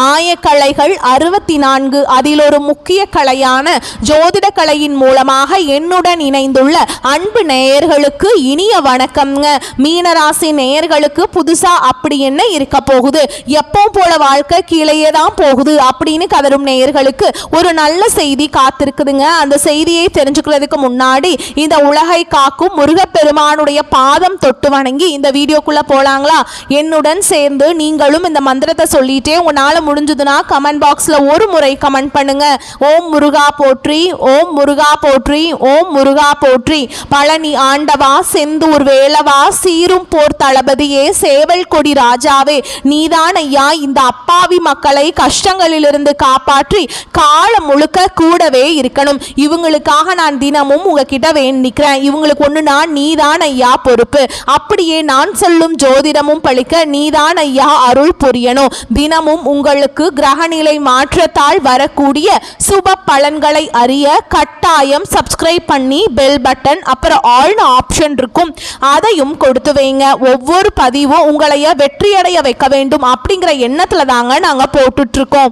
ஆயக்கலைகள் 64 அதில் ஒரு முக்கிய கலையான ஜோதிட கலையின் மூலமாக என்னுடன் இணைந்துள்ள அன்பு நேயர்களுக்கு இனிய வணக்கம்ங்க. மீனராசி நேயர்களுக்கு புதுசா அப்படி என்ன இருக்க போகுது, எப்போ போல வாழ்க்கை கீழேயே தான் போகுது அப்படின்னு கதரும் நேயர்களுக்கு ஒரு நல்ல செய்தி காத்திருக்குதுங்க. அந்த செய்தியை தெரிஞ்சுக்கிறதுக்கு முன்னாடி இந்த உலகை காக்கும் முருகப்பெருமானுடைய பாதம் தொட்டு வணங்கி இந்த வீடியோக்குள்ள போலாங்களா? என்னுடன் சேர்ந்து நீங்களும் இந்த மந்திரத்தை சொல்லிட்டே உங்களால முடிஞ்சதுன்னா கமெண்ட் பாக்ஸ்ல ஒரு முறை கமெண்ட் பண்ணுங்க. ஓம் முருகா போற்றி, ஓம் முருகா போற்றி, ஓம் முருகா போற்றி. பழனி ஆண்டவா, செந்தூர் வேலவா, சீரும் போர் தளபதியே, சேவல் கொடி ராஜாவே, நீதான் ஐயா இந்த அப்பாவி மக்களை கஷ்டங்களிலிருந்து காப்பாற்றி காலம் முழுக்க கூடவே இருக்கணும். இவங்களுக்காக நான் தினமும் உங்ககிட்ட வேண்டிக்கிறேன். இவங்களுக்கு ஒண்ணுனா நீதான் ஐயா பொறுப்பு. அப்படியே நான் சொல்லும் ஜோதிடமும் பழிக்க நீதான் ஐயா அருள் புரியணும். தினமும் உங்களுக்கு கிரகநிலை மாற்றத்தால் வரக்கூடிய சுப பலன்களை அறிய கட்டாயம் சப்ஸ்கிரைப் பண்ணி பெல் பட்டன் அப்புறம் ஆல் ஆப்ஷன் இருக்கும், அதையும் கொடுத்து வைங்க. ஒவ்வொரு பதிவும் உங்களைய வெற்றியடைய வைக்க வேண்டும் அப்படிங்கிற எண்ணத்துல தாங்க நாங்க போட்டுட்டு இருக்கோம்.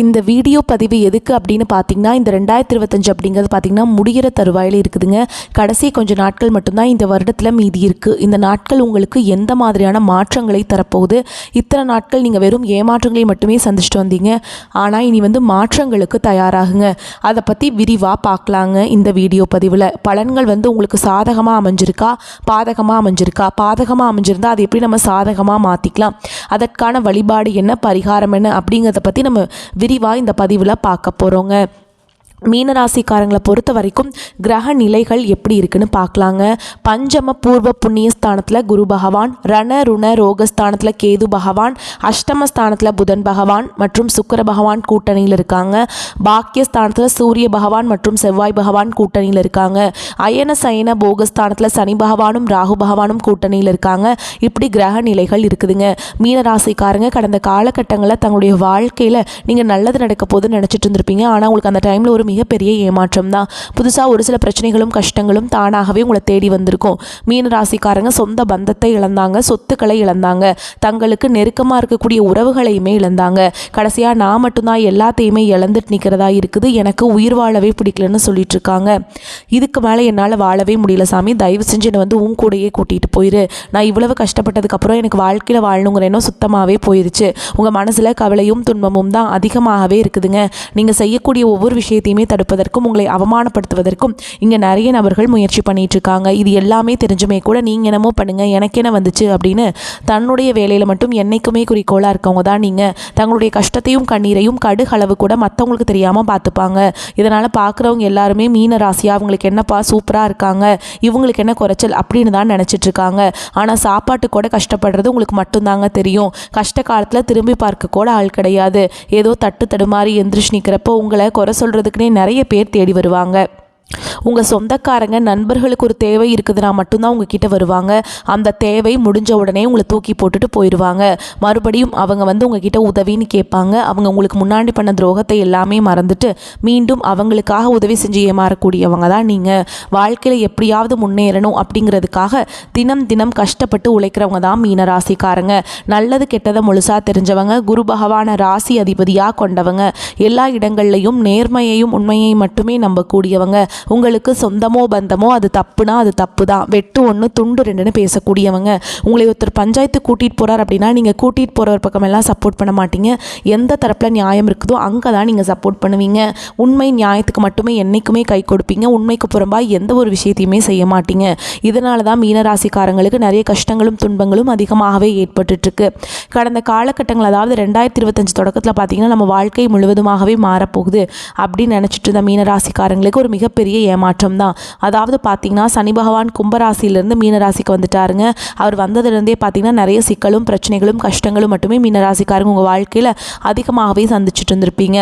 இந்த வீடியோ பதிவு எதுக்கு அப்படின்னு பார்த்தீங்கன்னா, இந்த 2025 அப்படிங்கிறது பார்த்தீங்கன்னா முடிகிற தருவாயில் இருக்குதுங்க. கடைசி கொஞ்சம் நாட்கள் மட்டும்தான் இந்த வருடத்தில் மீதி இருக்குது. இந்த நாட்கள் உங்களுக்கு எந்த மாதிரியான மாற்றங்களை தரப்போகுது? இத்தனை நாட்கள் நீங்கள் வெறும் ஏமாற்றங்களை மட்டுமே சந்திச்சுட்டு வந்தீங்க. ஆனால் இனி மாற்றங்களுக்கு தயாராகுங்க. அதை பற்றி விரிவாக பார்க்கலாங்க இந்த வீடியோ பதிவில். பலன்கள் உங்களுக்கு சாதகமாக அமைஞ்சிருக்கா, பாதகமாக அமைஞ்சிருக்கா? பாதகமாக அமைஞ்சிருந்தா அதை எப்படி நம்ம சாதகமாக மாற்றிக்கலாம், அதற்கான வழிபாடு என்ன, பரிகாரம் என்ன அப்படிங்கிறத பற்றி நம்ம விரிவாக இந்த பதிவில் பார்க்க போகிறோங்க. மீனராசிக்காரங்களை பொறுத்த வரைக்கும் கிரக நிலைகள் எப்படி இருக்குன்னு பார்க்கலாங்க. பஞ்சம பூர்வ புண்ணியஸ்தானத்தில் குரு பகவான், ரண ருண ரோகஸ்தானத்தில் கேது பகவான், அஷ்டமஸ்தானத்தில் புதன் பகவான் மற்றும் சுக்கிர பகவான் கூட்டணியில் இருக்காங்க. பாக்கியஸ்தானத்தில் சூரிய பகவான் மற்றும் செவ்வாய் பகவான் கூட்டணியில் இருக்காங்க. அயன சயன போகஸ்தானத்தில் சனி பகவானும் ராகு பகவானும் கூட்டணியில் இருக்காங்க. இப்படி கிரக நிலைகள் இருக்குதுங்க. மீனராசிக்காரங்க கடந்த காலகட்டங்களில் தங்களுடைய வாழ்க்கையில் நீங்கள் நல்லது நடக்க போதுன்னு நினச்சிட்டு இருந்திருப்பீங்க. ஆனால் உங்களுக்கு அந்த டைமில் ஒரு மிகப்பெரிய ஏமாற்றம் தான். புதுசாக ஒரு சில பிரச்சனைகளும் கஷ்டங்களும் தானாகவே உங்களை தேடி வந்திருக்கும். மீன ராசிக்காரங்க சொந்த பந்தத்தை இழந்தாங்க, சொத்துக்களை இழந்தாங்க, தங்களுக்கு நெருக்கமாக இருக்கக்கூடிய உறவுகளையுமே இழந்தாங்க. கடைசியாக நான் மட்டும்தான் எல்லாத்தையுமே இழந்துட்டு நிற்கிறதா இருக்குது, எனக்கு உயிர் வாழவே பிடிக்கலன்னு சொல்லிட்டு இருக்காங்க. இதுக்கு மேலே என்னால் வாழவே முடியல சாமி, தயவு செஞ்சு என்னை உன் கூடையே கூட்டிகிட்டு போயிரு. நான் இவ்வளவு கஷ்டப்பட்டதுக்கப்புறம் எனக்கு வாழ்க்கையில் வாழணுங்கிற எண்ணம் சுத்தமாகவே போயிடுச்சு. உங்கள் மனசில் கவலையும் துன்பமும் தான் அதிகமாகவே இருக்குதுங்க. நீங்கள் செய்யக்கூடிய ஒவ்வொரு விஷயத்தையுமே தடுப்பதற்கும் உங்களை அவமானப்படுத்துவதற்கும் இங்கே நிறைய நபர்கள் முயற்சி பண்ணிட்டு இருக்காங்க. இது எல்லாமே தெரிஞ்சுமே கூட நீங்கள் என்னமோ பண்ணுங்க, எனக்கு என்ன வந்துச்சு அப்படின்னு தன்னுடைய வேலையில் மட்டும் என்னைக்குமே குறிக்கோளாக இருக்கவங்க தான் நீங்கள். தங்களுடைய கஷ்டத்தையும் கண்ணீரையும் கடுகளவு கூட மற்றவங்களுக்கு தெரியாமல் பார்த்துப்பாங்க. இதனால் பார்க்குறவங்க எல்லாருமே மீன ராசியாக அவங்களுக்கு என்னப்பா சூப்பராக இருக்காங்க, இவங்களுக்கு என்ன குறைச்சல் அப்படின்னு தான் நினச்சிட்டு இருக்காங்க. ஆனால் சாப்பாட்டு கூட கஷ்டப்படுறது உங்களுக்கு மட்டும்தாங்க தெரியும். கஷ்ட காலத்தில் திரும்பி பார்க்க கூட ஆள் கிடையாது. ஏதோ தட்டு தடுமாறி எந்திரிச்சு நிற்கிறப்போ உங்களை குறை சொல்கிறதுக்குனே நிறைய பேர் தேடி வருவாங்க. உங்கள் சொந்தக்காரங்க நண்பர்களுக்கு ஒரு தேவை இருக்குதுன்னா மட்டும்தான் உங்ககிட்ட வருவாங்க. அந்த தேவை முடிஞ்ச உடனே உங்களை தூக்கி போட்டுட்டு போயிடுவாங்க. மறுபடியும் அவங்க உங்ககிட்ட உதவின்னு கேட்பாங்க. அவங்க உங்களுக்கு முன்னாடி பண்ண துரோகத்தை எல்லாமே மறந்துட்டு மீண்டும் அவங்களுக்காக உதவி செஞ்சு ஏமாறக்கூடியவங்க தான் நீங்கள். வாழ்க்கையில் எப்படியாவது முன்னேறணும் அப்படிங்கிறதுக்காக தினம் தினம் கஷ்டப்பட்டு உழைக்கிறவங்க தான் மீனராசிக்காரங்க. நல்லது கெட்டதை முழுசாக தெரிஞ்சவங்க, குரு பகவான ராசி அதிபதியாக கொண்டவங்க, எல்லா இடங்கள்லையும் நேர்மையையும் உண்மையை மட்டுமே நம்பக்கூடியவங்க. உங்களுக்கு சொந்தமோ பந்தமோ அது தப்புனா அது தப்பு தான், வெட்டு ஒன்று துண்டு ரெண்டுன்னு பேசக்கூடியவங்க. உங்களை ஒருத்தர் பஞ்சாயத்து கூட்டிகிட்டு போகிறார் அப்படின்னா நீங்கள் கூட்டிகிட்டு போகிற ஒரு பக்கமெல்லாம் சப்போர்ட் பண்ண மாட்டீங்க. எந்த தரப்பில் நியாயம் இருக்குதோ அங்கே தான் நீங்கள் சப்போர்ட் பண்ணுவீங்க. உண்மை நியாயத்துக்கு மட்டுமே என்றைக்குமே கை கொடுப்பீங்க. உண்மைக்கு புறம்பாக எந்த ஒரு விஷயத்தையுமே செய்ய மாட்டீங்க. இதனால தான் மீனராசிக்காரங்களுக்கு நிறைய கஷ்டங்களும் துன்பங்களும் அதிகமாகவே ஏற்பட்டுருக்கு. கடந்த காலகட்டங்கள் அதாவது 2025 தொடக்கத்தில் பார்த்தீங்கன்னா நம்ம வாழ்க்கை முழுவதுமாகவே மாறப்போகுது அப்படின்னு நினச்சிட்டு இருந்த மீனராசிக்காரங்களுக்கு ஒரு மிகப்பெரிய ஏமாற்றம் தான். அதாவது பார்த்தீங்கன்னா சனி பகவான் கும்பராசியிலிருந்து மீனராசிக்கு வந்துட்டாருங்க. அவர் வந்ததுலேருந்தே பார்த்தீங்கன்னா நிறைய சிக்கலும் பிரச்சனைகளும் கஷ்டங்களும் மட்டுமே மீனராசிக்காரங்க உங்கள் வாழ்க்கையில் அதிகமாகவே சந்திச்சுட்டு இருந்திருப்பீங்க.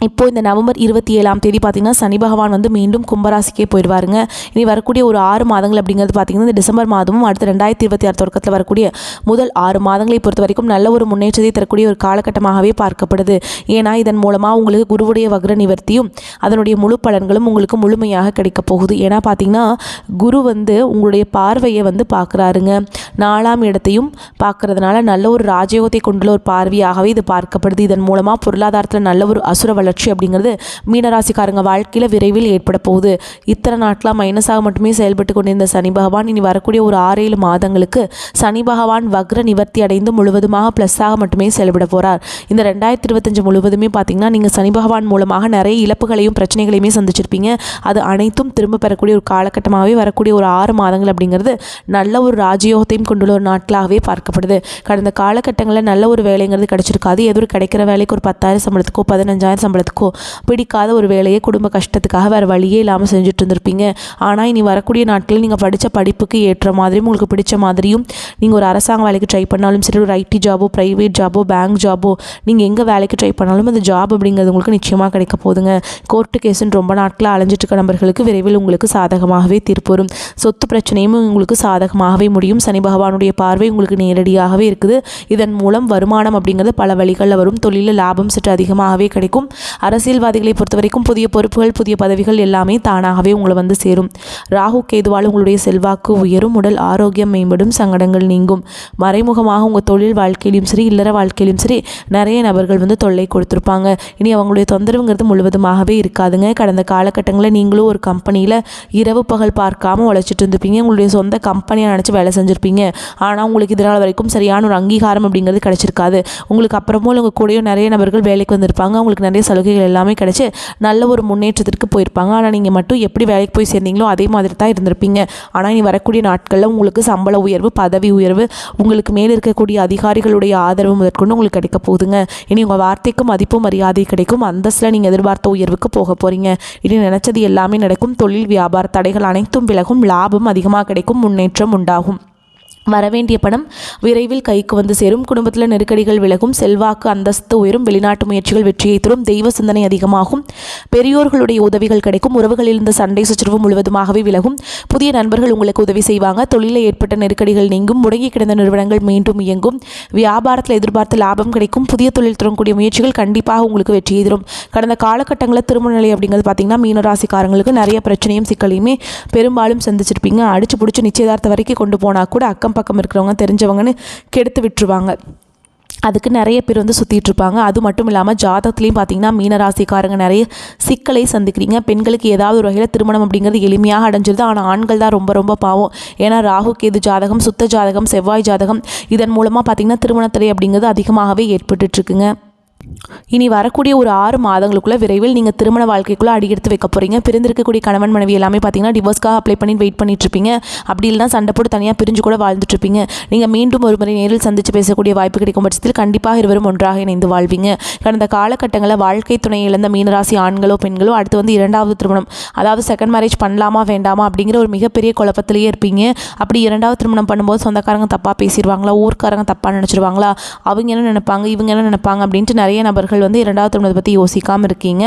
இப்போது இந்த நவம்பர் 27ஆம் தேதி பார்த்திங்கன்னா சனி பகவான் வந்து மீண்டும் கும்பராசிக்கே போயிடுவாருங்க. இனி வரக்கூடிய ஒரு 6 மாதங்கள் அப்படிங்கிறது பார்த்திங்கன்னா இந்த டிசம்பர் மாதமும் அடுத்த 2026 தொடக்கத்தில் வரக்கூடிய முதல் 6 மாதங்களை பொறுத்த வரைக்கும் நல்ல ஒரு முன்னேற்றத்தை தரக்கூடிய ஒரு காலகட்டமாகவே பார்க்கப்படுது. ஏன்னா இதன் மூலமாக உங்களுக்கு குருவுடைய வக்ர நிவர்த்தியும் அதனுடைய முழு பலன்களும் உங்களுக்கு முழுமையாக கிடைக்க போகுது. ஏன்னா பார்த்திங்கன்னா குரு வந்து உங்களுடைய பார்வையை வந்து பார்க்குறாருங்க. 4ஆம் இடத்தையும் பார்க்கறதுனால நல்ல ஒரு ராஜயோகத்தை கொண்டுள்ள ஒரு பார்வையாகவே இது பார்க்கப்படுது. இதன் மூலமாக பொருளாதாரத்தில் நல்ல ஒரு அசுர வளர்ச்சி அப்படிங்கிறது மீனராசிக்காரங்க வாழ்க்கையில் விரைவில் ஏற்பட போகுது. இத்தனை நாட்களாக மைனஸாக மட்டுமே செயல்பட்டு கொண்டிருந்த சனி பகவான் இனி வரக்கூடிய ஒரு 6-7 மாதங்களுக்கு சனி பகவான் வக்ர நிவர்த்தி அடைந்து முழுவதுமாக ப்ளஸ்ஸாக மட்டுமே செயல்பட போகிறார். இந்த 2025 முழுவதுமே பார்த்திங்கன்னா நீங்கள் சனி பகவான் மூலமாக நிறைய இழப்புகளையும் பிரச்சனைகளையுமே சந்திச்சிருப்பீங்க. அது அனைத்தும் திரும்ப பெறக்கூடிய ஒரு காலகட்டமாகவே வரக்கூடிய ஒரு 6 மாதங்கள் அப்படிங்கிறது நல்ல ஒரு ராஜயோகத்தையும் கொண்டுள்ள ஒரு நாட்களாகவே பார்க்கப்படுது. கடந்த காலகட்டங்களில் நல்ல ஒரு வேலைங்கிறது கிடைச்சிருக்காது. ஏதோ கிடைக்கிற வேலைக்கு ஒரு 10,000 சம்பளத்துக்கோ 15,000 சம்பளத்துக்கோ பிடிக்காத ஒரு வேலையை குடும்ப கஷ்டத்துக்காக வேறு வழியே இல்லாமல் செஞ்சுட்டு இருந்திருப்பீங்க. ஆனால் இனி வரக்கூடிய நாட்களில் நீங்கள் படித்த படிப்புக்கு ஏற்ற மாதிரியும் உங்களுக்கு பிடிச்ச மாதிரியும் நீங்கள் ஒரு அரசாங்க வேலைக்கு ட்ரை பண்ணாலும் சரி, ஒரு ஐடி ஜாபோ ப்ரைவேட் ஜாபோ பேங்க் ஜாபோ நீங்கள் எங்கே வேலைக்கு ட்ரை பண்ணாலும் அந்த ஜாப் அப்படிங்கிறது உங்களுக்கு நிச்சயமாக கிடைக்க போகுதுங்க. கோர்ட்டு கேஸுன்னு ரொம்ப நாட்களாக அலைஞ்சிட்டு இருக்க நபர்களுக்கு விரைவில் உங்களுக்கு சாதகமாகவே தீர்ப்பு வரும். சொத்து பிரச்சனையும் உங்களுக்கு சாதகமாகவே முடியும். சனி பகவானுடைய பார்வை உங்களுக்கு நேரடியாகவே இருக்குது. இதன் மூலம் வருமானம் அப்படிங்கிறது பல வழிகளில் வரும். தொழிலில் லாபம் சற்று அதிகமாகவே கிடைக்கும். அரசியல்வாதிகளை பொறுத்த வரைக்கும் புதிய பொறுப்புகள் புதிய பதவிகள் எல்லாமே தானாகவே உங்களை வந்து சேரும். ராகு கேதுவால் உங்களுடைய செல்வாக்கு உயரும். உடல் ஆரோக்கியம் மேம்படும். சங்கடங்கள் நீங்கும். மறைமுகமாக உங்கள் தொழில் வாழ்க்கையிலும் சரி இல்லற வாழ்க்கையிலும் சரி நிறைய நபர்கள் வந்து தொல்லை கொடுத்துருப்பாங்க. இனி அவங்களுடைய தொந்தரவுங்கிறது முழுவதுமாகவே இருக்காதுங்க. கடந்த காலகட்டங்களில் நீங்களும் ஒரு கம்பெனியில் இரவு பகல் பார்க்காம உழைச்சிட்டு இருந்திருப்பீங்க. உங்களுடைய சொந்த கம்பெனியை நினச்சி வேலை செஞ்சுருப்பீங்க. ஆனால் உங்களுக்கு இதனால் வரைக்கும் சரியான ஒரு அங்கீகாரம் அப்படிங்கிறது கிடைச்சிருக்காது. உங்களுக்கு அப்புறமும் உங்கள் கூடயும் நிறைய நபர்கள் வேலைக்கு வந்திருப்பாங்க. உங்களுக்கு நிறைய சலுகைகள் எல்லாமே கிடைச்சி நல்ல ஒரு முன்னேற்றத்திற்கு போயிருப்பாங்க. ஆனால் நீங்கள் மட்டும் எப்படி வேலைக்கு போய் சேர்ந்தீங்களோ அதே மாதிரி தான் இருந்திருப்பீங்க. ஆனால் இனி வரக்கூடிய நாட்களில் உங்களுக்கு சம்பள உயர்வு பதவி உயர்வு உங்களுக்கு மேலே இருக்கக்கூடிய அதிகாரிகளுடைய ஆதரவு முதற்கொண்டு உங்களுக்கு கிடைக்க போகுதுங்க. இனி உங்கள் வார்த்தைக்கு மதிப்பும் மரியாதை கிடைக்கும். அந்தஸ்தில் நீங்கள் எதிர்பார்த்த உயர்வுக்கு போக போகிறீங்க. இனி நினச்சது எல்லாமே நடக்கும். தொழில் வியாபார தடைகள் அனைத்தும் விலகும். லாபம் அதிகமாக கிடைக்கும். முன்னேற்றம் உண்டாகும். வரவேண்டிய பணம் விரைவில் கைக்கு வந்து சேரும். குடும்பத்தில் நெருக்கடிகள் விலகும். செல்வாக்கு அந்தஸ்து உயரும். வெளிநாட்டு முயற்சிகள் வெற்றியை தரும். தெய்வ சிந்தனை அதிகமாகும். பெரியோர்களுடைய உதவிகள் கிடைக்கும். உறவுகளில் இருந்த சண்டை சச்சரவு முழுவதுமாகவே விலகும். புதிய நண்பர்கள் உங்களுக்கு உதவி செய்வாங்க. தொழிலில் ஏற்பட்ட நெருக்கடிகள் நீங்கும். முடங்கி கிடந்த நிறுவனங்கள் மீண்டும் இயங்கும். வியாபாரத்தில் எதிர்பார்த்த லாபம் கிடைக்கும். புதிய தொழில் தொடங்கக்கூடிய முயற்சிகள் கண்டிப்பாக உங்களுக்கு வெற்றியை தரும். கடந்த காலகட்டங்களில் திருமண நிலை அப்படிங்கிறது பார்த்திங்கன்னா மீனராசிக்காரங்களுக்கு நிறைய பிரச்சனையும் சிக்கலையுமே பெரும்பாலும் சந்திச்சிருப்பீங்க. அடிச்சு பிடிச்சி நிச்சயதார்த்தம் வரைக்கும் கொண்டு போனால் கூட அக்கம் பக்கம் இருக்கிறவங்க தெரிஞ்சவங்கன்னு கெடுத்து விட்டுருவாங்க. அதுக்கு நிறைய பேர் வந்து சுற்றிட்டு இருப்பாங்க. அது மட்டும் இல்லாமல் ஜாதகத்துலேயும் பார்த்தீங்கன்னா மீனராசிக்காரங்க நிறைய சிக்கலை சந்திக்கிறீங்க. பெண்களுக்கு ஏதாவது ஒரு வகையில் திருமணம் அப்படிங்கிறது எளிமையாக அடைஞ்சிருது. ஆனால் ஆண்கள் தான் ரொம்ப ரொம்ப பாவம். ஏன்னா ராகு கேது ஜாதகம் சுத்த ஜாதகம் செவ்வாய் ஜாதகம் இதன் மூலமாக பார்த்தீங்கன்னா திருமணத்தடை அப்படிங்கிறது அதிகமாகவே ஏற்பட்டுட்ருக்குங்க. இனி வரக்கூடிய ஒரு 6 மாதங்களுக்குள்ள விரைவில் நீங்கள் திருமண வாழ்க்கைக்குள்ளே அடியெடுத்து வைக்க போகிறீங்க. பிரிந்திருக்கக்கூடிய கணவன் மனைவி எல்லாமே பார்த்தீங்கன்னா டிவோர்ஸ்க்காக அப்ளை பண்ணி வெயிட் பண்ணிட்டு இருப்பீங்க. அப்படி இல்லைனா சண்டை போட்டு தனியாக பிரிஞ்சு கூட வாழ்ந்துட்டு இருப்பீங்க. நீங்கள் மீண்டும் ஒரு முறை நேரில் சந்தித்து பேசக்கூடிய வாய்ப்பு கிடைக்கும் பட்சத்தில் கண்டிப்பாக இருவரும் ஒன்றாக இணைந்து வாழ்வீங்க. கடந்த காலகட்டங்களில் வாழ்க்கை துணை இழந்த மீனராசி ஆண்களோ பெண்களோ அடுத்து வந்து 2வது திருமணம் அதாவது செகண்ட் மேரேஜ் பண்ணலாமா வேண்டாமா அப்படிங்கிற ஒரு மிகப்பெரிய குழப்பத்திலேயே இருப்பீங்க. அப்படி 2வது திருமணம் பண்ணும்போது சொந்தக்காரங்க தப்பாக பேசிடுவாங்களா, ஊர்க்காரங்க தப்பாக நினச்சிடுவாங்களா, அவங்க என்ன நினைப்பாங்க இவங்க என்ன நினைப்பாங்க அப்படின்ட்டு நிறைய நபர்கள் வந்து 2வது திருமணத்தை பற்றி யோசிக்காமல் இருக்கீங்க.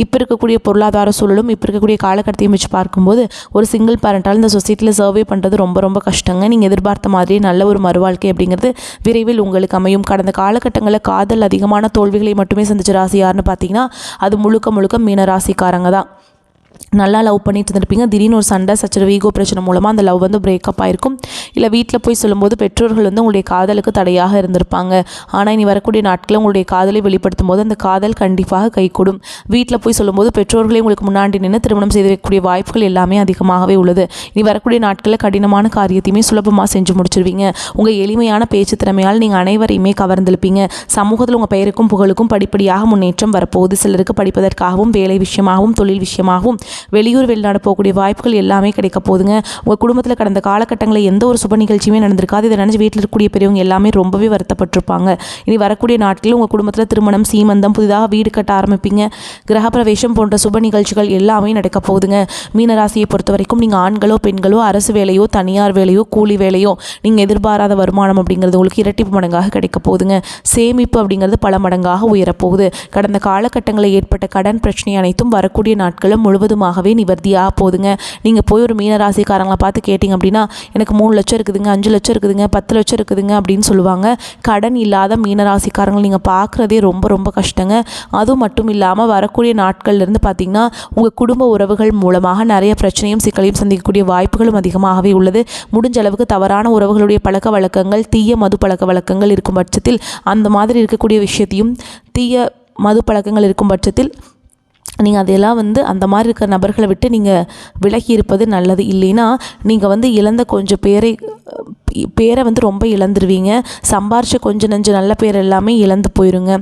இப்போ இருக்கக்கூடிய பொருளாதார சூழலும் இப்போ இருக்கக்கூடிய காலகட்டத்தையும் வச்சு பார்க்கும்போது ஒரு சிங்கிள் பேரண்டால் இந்த சொசைட்டியில் சர்வே பண்ணுறது ரொம்ப ரொம்ப கஷ்டங்க. நீங்கள் எதிர்பார்த்த மாதிரி நல்ல ஒரு மறுவாழ்க்கை அப்படிங்கிறது விரைவில் உங்களுக்கு அமையும். கடந்த காலகட்டங்களில் காதல் அதிகமான தோல்விகளை மட்டுமே சந்திச்ச ராசி யாருன்னு பார்த்தீங்கன்னா அது முழுக்க மீனராசிக்காரங்க தான். நல்லா லவ் பண்ணிட்டு இருந்திருப்பீங்க. திடீர்னு ஒரு சண்டை சச்சரவு ஈகோ பிரச்சனை மூலமாக அந்த லவ் வந்து பிரேக்கப் ஆயிருக்கும். இல்லை வீட்டில் போய் சொல்லும்போது பெற்றோர்கள் வந்து உங்களுடைய காதலுக்கு தடையாக இருந்திருப்பாங்க. ஆனால் இனி வரக்கூடிய நாட்களில் உங்களுடைய காதலை வெளிப்படுத்தும் போது அந்த காதல் கண்டிப்பாக கைகூடும். வீட்டில் போய் சொல்லும்போது பெற்றோர்களே உங்களுக்கு முன்னாடி நின்று திருமணம் செய்து வைக்கக்கூடிய வாய்ப்புகள் எல்லாமே அதிகமாகவே உள்ளது. இனி வரக்கூடிய நாட்களில் கடினமான காரியத்தையுமே சுலபமாக செஞ்சு முடிச்சிருவீங்க. உங்கள் எளிமையான பேச்சு திறமையால் நீங்கள் அனைவரையுமே கவர்ந்திருப்பீங்க. சமூகத்தில் உங்கள் பெயருக்கும் புகழுக்கும் படிப்படியாக முன்னேற்றம் வரப்போகுது. சிலருக்கு படிப்பதற்காகவும் வேலை விஷயமாகவும் தொழில் விஷயமாகவும் வெளியூர் வெளிநாடு போகக்கூடிய வாய்ப்புகள் எல்லாமே கிடைக்க போகுதுங்க. உங்கள் குடும்பத்தில் கடந்த காலகட்டங்களில் எந்த ஒரு சுப நிகழ்ச்சியுமே நடந்திருக்காது. இதை நினச்சி வீட்டில் இருக்கக்கூடிய பெரியவங்க எல்லாமே ரொம்பவே வருத்தப்பட்டிருப்பாங்க. இனி வரக்கூடிய நாட்களில் உங்கள் குடும்பத்தில் திருமணம், சீமந்தம், புதிதாக வீடு கட்ட ஆரம்பிப்பீங்க, கிரகப்பிரவேசம் போன்ற சுப நிகழ்ச்சிகள் எல்லாமே நடக்க போகுதுங்க. மீனராசியை பொறுத்த வரைக்கும் நீங்கள் ஆண்களோ பெண்களோ அரசு வேலையோ தனியார் வேலையோ கூலி வேலையோ நீங்கள் எதிர்பாராத வருமானம் அப்படிங்கிறது உங்களுக்கு இரட்டிப்பு மடங்காக கிடைக்க போகுதுங்க. சேமிப்பு அப்படிங்கிறது பல மடங்காக உயரப்போகுது. கடந்த காலகட்டங்களில் ஏற்பட்ட கடன் பிரச்சனை அனைத்தும் வரக்கூடிய நாட்களும் முழுவதுமாகவே நிவர்த்தியாக போகுதுங்க. நீங்கள் போய் ஒரு மீனராசிக்காரங்களை பார்த்து கேட்டிங்க அப்படின்னா எனக்கு 3 லட்சம் இருக்குதுங்க, 5 லட்சம் இருக்குதுங்க, 10 லட்சம் இருக்குதுங்க அப்படின்னு சொல்லுவாங்க. கடன் இல்லாத மீனராசிக்காரங்களை நீங்கள் பார்க்குறதே ரொம்ப ரொம்ப கஷ்டங்க. அதுவும் மட்டும் இல்லாமல் வரக்கூடிய நாட்கள்லேருந்து பார்த்திங்கன்னா உங்கள் குடும்ப உறவுகள் மூலமாக நிறைய பிரச்சனையும் சிக்கலையும் சந்திக்கக்கூடிய வாய்ப்புகளும் அதிகமாகவே உள்ளது. முடிஞ்ச அளவுக்கு தவறான உறவுகளுடைய பழக்க வழக்கங்கள், தீய மது பழக்க வழக்கங்கள் இருக்கும் பட்சத்தில் அந்த மாதிரி இருக்கக்கூடிய விஷயத்தையும், தீய மது பழக்கங்கள் இருக்கும் பட்சத்தில் நீங்கள் அதெல்லாம் அந்த மாதிரி இருக்கிற நபர்களை விட்டு நீங்கள் விலகி இருப்பது நல்லது. இல்லைன்னா நீங்கள் இழந்த கொஞ்சம் பேரை ரொம்ப இழந்துருவீங்க. சம்பாரிச்ச கொஞ்சம் நஞ்சு நல்ல பேர் எல்லாமே இழந்து போயிருங்க.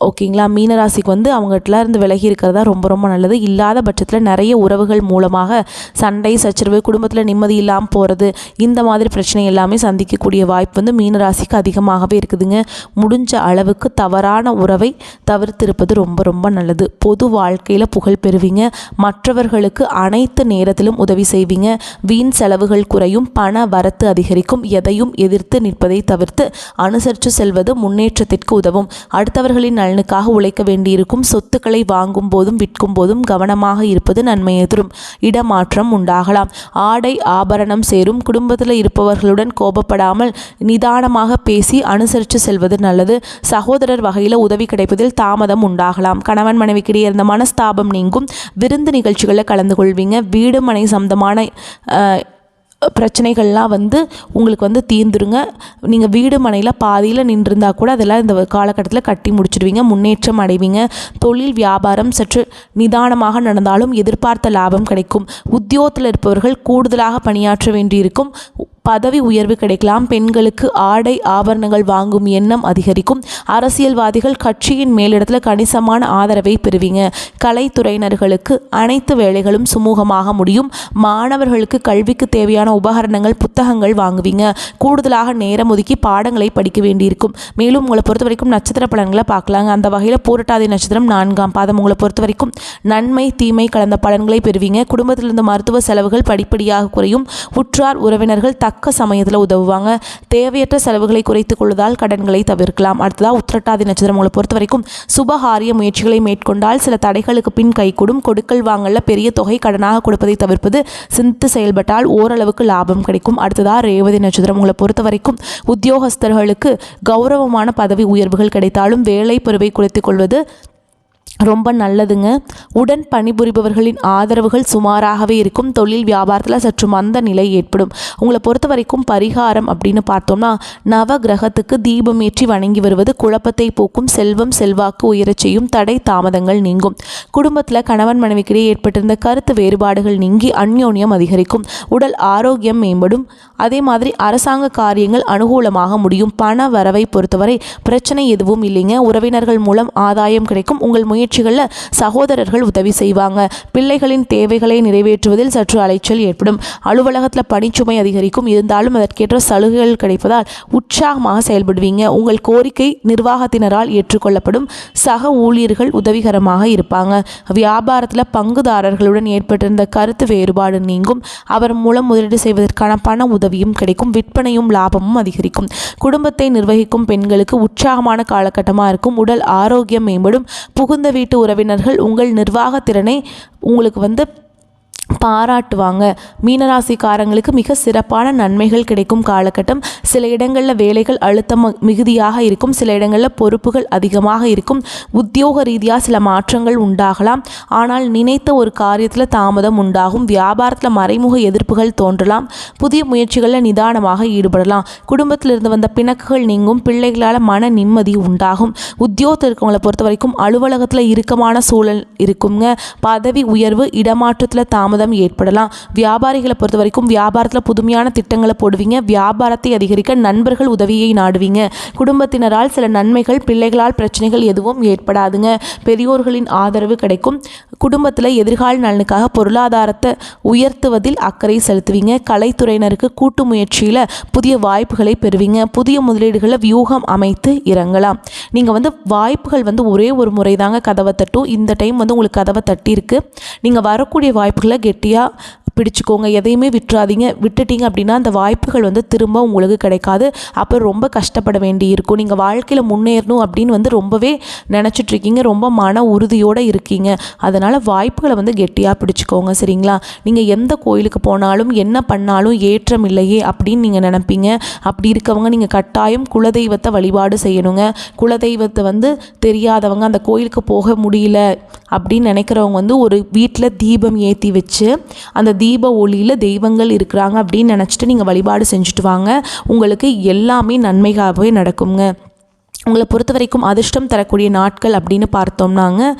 ஓகேங்களா? மீனராசிக்கு அவங்ககிட்ட இருந்து விலகி இருக்கிறதா ரொம்ப ரொம்ப நல்லது. இல்லாத பட்சத்தில் நிறைய உறவுகள் மூலமாக சண்டை சச்சரவு, குடும்பத்தில் நிம்மதி இல்லாமல் போகிறது, இந்த மாதிரி பிரச்சனை எல்லாமே சந்திக்கக்கூடிய வாய்ப்பு மீனராசிக்கு அதிகமாகவே இருக்குதுங்க. முடிஞ்ச அளவுக்கு தவறான உறவை தவிர்த்திருப்பது ரொம்ப ரொம்ப நல்லது. பொது வாழ்க்கையில் புகழ் பெறுவீங்க. மற்றவர்களுக்கு அனைத்து நேரத்திலும் உதவி செய்வீங்க. வீண் செலவுகள் குறையும், பண வரத்து அதிகரிக்கும். எதையும் எதிர்த்து நிற்பதை தவிர்த்து அனுசரித்து செல்வது முன்னேற்றத்திற்கு உதவும். அடுத்தவர்களின் நலனுக்காக உழைக்க வேண்டியிருக்கும். சொத்துக்களை வாங்கும் போதும் விற்கும் போதும் கவனமாக இருப்பது நன்மையை தரும். இடமாற்றம் உண்டாகலாம். ஆடை ஆபரணம் சேரும். குடும்பத்தில் இருப்பவர்களுடன் கோபப்படாமல் நிதானமாக பேசி அனுசரித்து செல்வது நல்லது. சகோதரர் வகையில் உதவி கிடைப்பதில் தாமதம் உண்டாகலாம். கணவன் மனைவிக்கிடையே இருந்த மனஸ்தாபம் நீங்கும். விருந்து நிகழ்ச்சிகளில் கலந்து கொள்வீங்க. வீடு மனை சம்பந்தமான பிரச்சனைகள்லாம் உங்களுக்கு தீர்ந்துருங்க. நீங்கள் வீடு மனையில் பாதியில் நின்றிருந்தால் கூட அதெல்லாம் இந்த காலகட்டத்தில் கட்டி முடிச்சிடுவீங்க. முன்னேற்றம் அடைவீங்க. தொழில் வியாபாரம் சற்று நிதானமாக நடந்தாலும் எதிர்பார்த்த லாபம் கிடைக்கும். உத்தியோகத்தில் இருப்பவர்கள் கூடுதலாக பணியாற்ற வேண்டியிருக்கும். பதவி உயர்வு கிடைக்கலாம். பெண்களுக்கு ஆடை ஆபரணங்கள் வாங்கும் எண்ணம் அதிகரிக்கும். அரசியல்வாதிகள் கட்சியின் மேலிடத்தில் கணிசமான ஆதரவை பெறுவீங்க. கலைத்துறையினர்களுக்கு அனைத்து வேலைகளும் சுமூகமாக முடியும். மாணவர்களுக்கு கல்விக்கு தேவையான உபகரணங்கள், புத்தகங்கள் வாங்குவீங்க. கூடுதலாக நேரம் ஒதுக்கி பாடங்களை படிக்க வேண்டியிருக்கும். மேலும் உங்களை பொறுத்த வரைக்கும் நட்சத்திர பலன்களை பார்க்கலாங்க. அந்த வகையில் பூரட்டாதி நட்சத்திரம் 4ஆம் பாதம் உங்களை பொறுத்த வரைக்கும் நன்மை தீமை கலந்த பலன்களை பெறுவீங்க. குடும்பத்திலிருந்து மருத்துவ செலவுகள் படிப்படியாக குறையும். உற்றார் உறவினர்கள் தக்க சமயத்தில் உதவுவாங்க. தேவையற்ற செலவுகளை குறைத்துக் கொள்வதால் கடன்களை தவிர்க்கலாம். அடுத்ததாக உத்திரட்டாதி நட்சத்திரம் உங்களை பொறுத்த வரைக்கும் சுபகாரிய முயற்சிகளை மேற்கொண்டால் சில தடைகளுக்கு பின் கைகூடும். கொடுக்கல் வாங்கல பெரிய தொகை கடனாக கொடுப்பதை தவிர்ப்பது. சிந்தித்து செயல்பட்டால் ஓரளவுக்கு லாபம் கிடைக்கும். அடுத்ததாக ரேவதி நட்சத்திரம் உங்களை பொறுத்த வரைக்கும் உத்தியோகஸ்தர்களுக்கு கௌரவமான பதவி உயர்வுகள் கிடைத்தாலும் வேலை பருவை குறைத்துக் கொள்வது ரொம்ப நல்லதுங்க. உடன் பணிபுரிபவர்களின் ஆதரவுகள் சுமாராகவே இருக்கும். தொழில் வியாபாரத்தில் சற்று மந்த நிலை ஏற்படும். உங்களை பொறுத்த வரைக்கும் பரிகாரம் அப்படின்னு பார்த்தோம்னா நவ கிரகத்துக்கு தீபம் ஏற்றி வணங்கி வருவது குழப்பத்தை போக்கும். செல்வம் செல்வாக்கு உயரச் செய்யும். தடை தாமதங்கள் நீங்கும். குடும்பத்தில் கணவன் மனைவிக்கிடையே ஏற்பட்டிருந்த கருத்து வேறுபாடுகள் நீங்கி அந்யோன்யம் அதிகரிக்கும். உடல் ஆரோக்கியம் மேம்படும். அதே மாதிரி அரசாங்க காரியங்கள் அனுகூலமாக முடியும். பண வரவை பொறுத்தவரை பிரச்சனை எதுவும் இல்லைங்க. உறவினர்கள் மூலம் ஆதாயம் கிடைக்கும். உங்கள் முயற்சிகளில் சகோதரர்கள் உதவி செய்வாங்க. பிள்ளைகளின் தேவைகளை நிறைவேற்றுவதில் சற்று அலைச்சல் ஏற்படும். அலுவலகத்தில் பணிச்சுமை அதிகரிக்கும். இருந்தாலும் அதற்கேற்ற சலுகைகள் கிடைப்பதால் உற்சாகமாக செயல்படுவீங்க. உங்கள் கோரிக்கை நிர்வாகத்தினரால் ஏற்றுக்கொள்ளப்படும். சக ஊழியர்கள் உதவிகரமாக இருப்பாங்க. வியாபாரத்தில் பங்குதாரர்களுடன் ஏற்பட்டிருந்த கருத்து வேறுபாடு நீங்கும். அவர் மூலம் முதலீடு செய்வதற்கான பண உதவியும் கிடைக்கும். விற்பனையும் லாபமும் அதிகரிக்கும். குடும்பத்தை நிர்வகிக்கும் பெண்களுக்கு உற்சாகமான காலகட்டமாக இருக்கும். உடல் ஆரோக்கியம் மேம்படும். புகுந்த வீட்டு உறவினர்கள் உங்கள் நிர்வாக திறனை உங்களுக்கு பாராட்டுவாங்க. மீனராசிக்காரங்களுக்கு மிக சிறப்பான நன்மைகள் கிடைக்கும் காலகட்டம். சில இடங்களில் வேலைகள் அழுத்தம் மிகுதியாக இருக்கும். சில இடங்களில் பொறுப்புகள் அதிகமாக இருக்கும். உத்தியோக ரீதியாக சில மாற்றங்கள் உண்டாகலாம். ஆனால் நினைத்த ஒரு காரியத்தில் தாமதம் உண்டாகும். வியாபாரத்தில் மறைமுக எதிர்ப்புகள் தோன்றலாம். புதிய முயற்சிகளில் நிதானமாக ஈடுபடலாம். குடும்பத்திலிருந்து வந்த பிணக்குகள் நீங்கும். பிள்ளைகளால் மன நிம்மதி உண்டாகும். உத்தியோகத்தில் இருக்கவங்களை பொறுத்த வரைக்கும் அலுவலகத்தில் இறுக்கமான சூழல் இருக்குங்க. பதவி உயர்வு, இடமாற்றத்தில் தாமதம் தாமதம் ஏற்படலாம். வியாபாரிகளை பொறுத்த வரைக்கும் வியாபாரத்தில் புதுமையான திட்டங்களை போடுவீங்க. வியாபாரத்தை அதிகரிக்க நண்பர்கள் உதவியை நாடுவீங்க. குடும்பத்தினரால் சில நன்மைகள், பிள்ளைகளால் பிரச்சனைகள் எதுவும் ஏற்படாதுங்க. பெரியோர்களின் ஆதரவு கிடைக்கும். குடும்பத்தில் எதிர்கால நலனுக்காக பொருளாதாரத்தை உயர்த்துவதில் அக்கறை செலுத்துவீங்க. கலைத்துறையினருக்கு கூட்டு முயற்சியில் புதிய வாய்ப்புகளை பெறுவீங்க. புதிய முதலீடுகளை வியூகம் அமைத்து இறங்கலாம். நீங்கள் வாய்ப்புகள் ஒரே ஒரு முறை தாங்க கதவை தட்டும். இந்த டைம் உங்களுக்கு கதவை தட்டியிருக்கு. நீங்கள் வரக்கூடிய வாய்ப்புகளை கெட்டியாக பிடிச்சிக்கோங்க. எதையுமே விட்டுறாதீங்க. விட்டுட்டீங்க அப்படின்னா அந்த வாய்ப்புகள் திரும்ப உங்களுக்கு கிடைக்காது. அப்புறம் ரொம்ப கஷ்டப்பட வேண்டி இருக்கும். நீங்கள் வாழ்க்கையில் முன்னேறணும் அப்படின்னு ரொம்பவே நினச்சிட்ருக்கீங்க. ரொம்ப மன உறுதியோடு இருக்கீங்க. அதனால் வாய்ப்புகளை கெட்டியாக பிடிச்சிக்கோங்க. சரிங்களா? நீங்கள் எந்த கோயிலுக்கு போனாலும் என்ன பண்ணாலும் ஏற்றம் இல்லையே அப்படின்னு நீங்கள் நினைப்பீங்க. அப்படி இருக்கவங்க நீங்கள் கட்டாயம் குலதெய்வத்தை வழிபாடு செய்யணுங்க. குலதெய்வத்தை தெரியாதவங்க, அந்த கோயிலுக்கு போக முடியல அப்படின்னு நினைக்கிறவங்க ஒரு வீட்டில் தீபம் ஏற்றி வச்சு அந்த தீப ஒளியில் தெய்வங்கள் இருக்கிறாங்க அப்படின்னு நினச்சிட்டு நீங்கள் வழிபாடு செஞ்சுட்டு வாங்க. உங்களுக்கு எல்லாமே நன்மையாகவே நடக்குங்க. உங்களை பொறுத்த வரைக்கும் அதிர்ஷ்டம் தரக்கூடிய நாட்கள் அப்படின்னு பார்த்தோம்னாங்க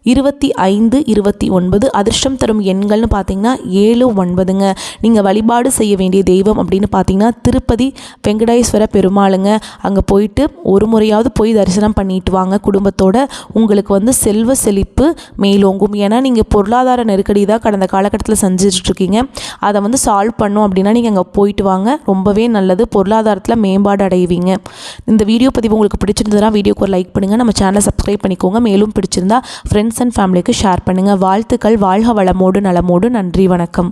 25, 29. அதிர்ஷ்டம் தரும் எண்கள்னு பார்த்தீங்கன்னா 7, 9ங்க. நீங்கள் வழிபாடு செய்ய வேண்டிய தெய்வம் அப்படின்னு பார்த்தீங்கன்னா திருப்பதி வெங்கடேஸ்வர பெருமாளுங்க. அங்கே போயிட்டு ஒரு முறையாவது போய் தரிசனம் பண்ணிட்டு வாங்க குடும்பத்தோட. உங்களுக்கு செல்வ செழிப்பு மேலோங்கும். ஏன்னா நீங்கள் பொருளாதார நெருக்கடி தான் கடந்த காலகட்டத்தில் செஞ்சிட்ருக்கீங்க. அதை சால்வ் பண்ணோம் அப்படின்னா நீங்கள் அங்கே போயிட்டு வாங்க. ரொம்பவே நல்லது. பொருளாதாரத்தில் மேம்பாடு அடைவீங்க. இந்த வீடியோ பதிவு உங்களுக்கு பிடிச்சிருந்ததுன்னா வீடியோக்கு ஒரு லைக் பண்ணுங்கள். நம்ம சேனலை சப்ஸ்கிரைப் பண்ணிக்கோங்க. மேலும் பிடிச்சிருந்தா ஃப்ரெண்ட்ஸ் அண்ட் ஃபேமிலிக்கு ஷேர் பண்ணுங்கள். வாழ்த்துக்கள். வாழ்க வளமோடு நலமோடு. நன்றி, வணக்கம்.